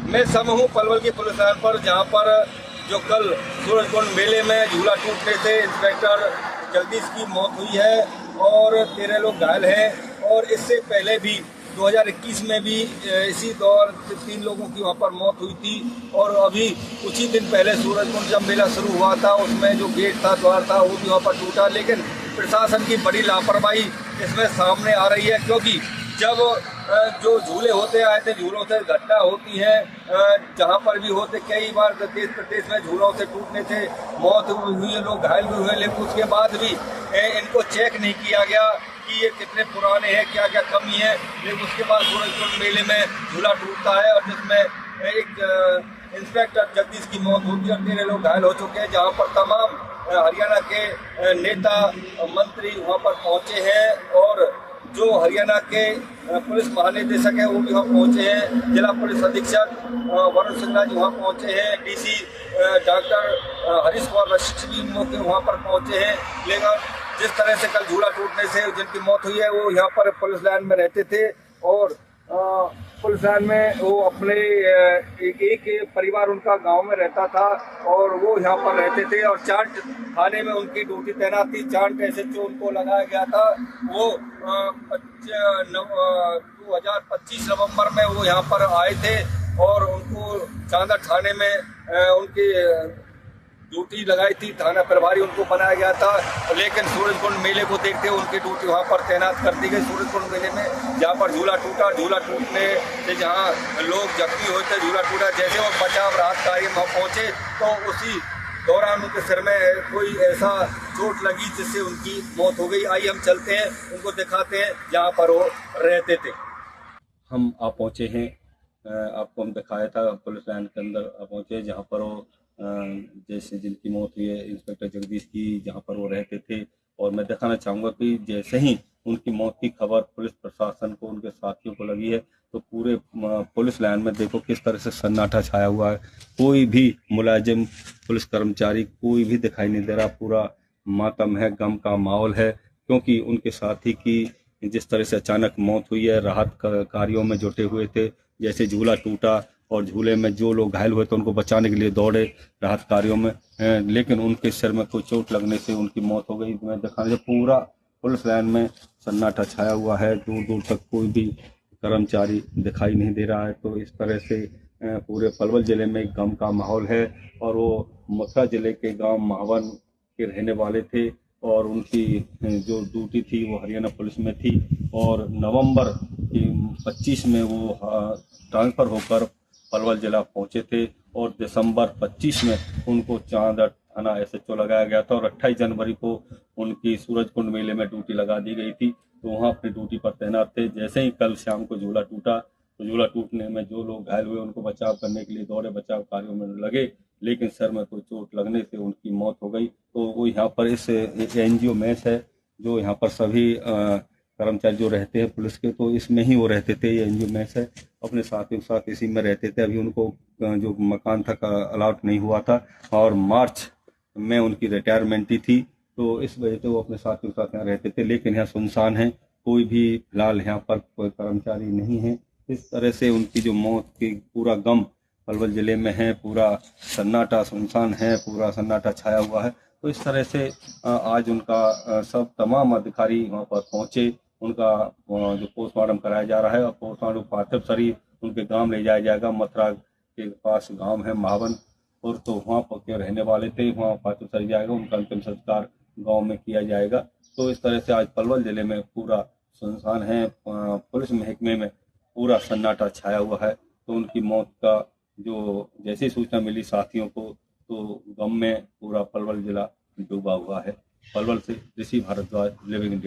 मैं समय हूँ पलवल की पुलिस लाइन पर, जहाँ पर जो कल सूरजकुंड मेले में झूला टूटने से इंस्पेक्टर जगदीश की मौत हुई है और 13 लोग घायल हैं। और इससे पहले भी 2021 में भी इसी दौर 3 लोगों की वहाँ पर मौत हुई थी। और अभी कुछ ही दिन पहले सूरजकुंड जब मेला शुरू हुआ था, उसमें जो गेट था, द्वार था, वो भी वहाँ पर टूटा। लेकिन प्रशासन की बड़ी लापरवाही इसमें सामने आ रही है, क्योंकि जब जो झूले होते आए थे, झूलों से घटना होती है, जहाँ पर भी होते, कई बार देश प्रदेश में झूलों से टूटने से मौत हुई है, लोग घायल भी हुए, लेकिन उसके बाद भी इनको चेक नहीं किया गया कि ये कितने पुराने हैं, क्या क्या कमी है। लेकिन उसके बाद सूरजकुंड मेले में झूला टूटता है और जिसमें एक इंस्पेक्टर जगदीश की मौत होती है और 13 लोग घायल हो चुके हैं, जहाँ पर तमाम हरियाणा के नेता मंत्री वहाँ पर पहुँचे हैं और जो हरियाणा के पुलिस महानिदेशक हैं वो भी वहाँ पहुँचे हैं, जिला पुलिस अधीक्षक वरुण सिंह जी वहाँ पहुँचे हैं, डीसी डॉक्टर हरीश कुमार वशिष्ठ भी मौके वहाँ पर पहुँचे हैं। लेकिन जिस तरह से कल झूला टूटने से जिनकी मौत हुई है, वो यहाँ पर पुलिस लाइन में रहते थे और पुलिस लाइन में वो अपने एक परिवार उनका गांव में रहता था और वो यहाँ पर रहते थे। और चांट थाने में उनकी ड्यूटी तैनात थी। चांट SHO उनको लगाया गया था। वो 2025 नवंबर में वो यहाँ पर आए थे और उनको चांदर थाने में उनकी ड्यूटी लगाई थी, थाना प्रभारी उनको बनाया गया था। लेकिन सूरजकुंड मेले को देखते हुए उनकी ड्यूटी वहाँ पर तैनात कर दी गई। सूरजकुंड मेले में जहाँ पर झूला टूटा, झूला टूटने से जहाँ लोग जख्मी हुए थे, झूला टूटा, जैसे वो बचाव राहत कार्य वहाँ पहुँचे तो उसी दौरान उनके सिर में कोई ऐसा चोट लगी जिससे उनकी मौत हो गई। आइए हम चलते हैं, उनको दिखाते हैं जहाँ पर वो रहते थे। हम आप पहुँचे हैं, आपको हम दिखाया था पुलिस लाइन के अंदर आप पहुँचे, जहाँ पर वो जैसे जिनकी मौत हुई है इंस्पेक्टर जगदीश की, जहाँ पर वो रहते थे। और मैं दिखाना चाहूँगा कि जैसे ही उनकी मौत की खबर पुलिस प्रशासन को, उनके साथियों को लगी है, तो पूरे पुलिस लाइन में देखो किस तरह से सन्नाटा छाया हुआ है। कोई भी मुलाजिम, पुलिस कर्मचारी कोई भी दिखाई नहीं दे रहा। पूरा मातम है, गम का माहौल है, क्योंकि उनके साथी की जिस तरह से अचानक मौत हुई है। राहत कार्यों में जुटे हुए थे, जैसे झूला टूटा और झूले में जो लोग घायल हुए थे उनको बचाने के लिए दौड़े राहत कार्यों में, लेकिन उनके सिर में कोई चोट लगने से उनकी मौत हो गई। मैं दिखाने पूरा पुलिस लाइन में सन्नाटा छाया हुआ है, दूर दूर तक कोई भी कर्मचारी दिखाई नहीं दे रहा है। तो इस तरह से पूरे पलवल जिले में एक गम का माहौल है। और वो मथुरा जिले के गांव महावन के रहने वाले थे और उनकी जो ड्यूटी थी वो हरियाणा पुलिस में थी। और नवंबर की 25 में वो ट्रांसफ़र होकर पलवल जिला पहुंचे थे और दिसंबर 25 में उनको चांदर थाना SHO लगाया गया था। और 28 जनवरी को उनकी सूरजकुंड मेले में ड्यूटी लगा दी गई थी, तो वहां अपनी ड्यूटी पर तैनात थे। जैसे ही कल शाम को झूला टूटा, तो झूला टूटने में जो लोग घायल हुए उनको बचाव करने के लिए दौड़े, बचाव कार्यों में लगे, लेकिन सर में कोई चोट लगने से उनकी मौत हो गई। तो वो यहाँ पर इस NGO मेस है, जो यहाँ पर सभी कर्मचारी जो रहते हैं पुलिस के, तो इसमें ही वो रहते थे। ये NGO मेस है, अपने साथियों के साथ इसी में रहते थे। अभी उनको जो मकान था अलाट नहीं हुआ था और मार्च में उनकी रिटायरमेंट ही थी, तो इस वजह से वो अपने साथियों के साथ यहाँ रहते थे। लेकिन यहाँ सुनसान है, कोई भी फिलहाल यहाँ पर कोई कर्मचारी नहीं है। इस तरह से उनकी जो मौत की पूरा गम पलवल जिले में है, पूरा सन्नाटा सुनसान है, पूरा सन्नाटा छाया हुआ है। तो इस तरह से आज उनका सब तमाम अधिकारी वहाँ पर पहुँचे। उनका जो पोस्टमार्टम कराया जा रहा है और पोस्टमार्टम पार्थिव शरीर उनके गांव ले जाया जाएगा। मथुरा के पास गांव है महावन, और तो वहाँ पर के रहने वाले थे, वहाँ पार्थिव शरीर जाएगा, उनका अंतिम संस्कार गांव में किया जाएगा। तो इस तरह से आज पलवल जिले में पूरा सुनसान है, पुलिस महकमे में पूरा सन्नाटा छाया हुआ है। तो उनकी मौत का जो जैसी सूचना मिली साथियों को, तो गम में पूरा पलवल जिला डूबा हुआ है। पलवल से ऋषि भारद्वाज, लिविंग इंडिया।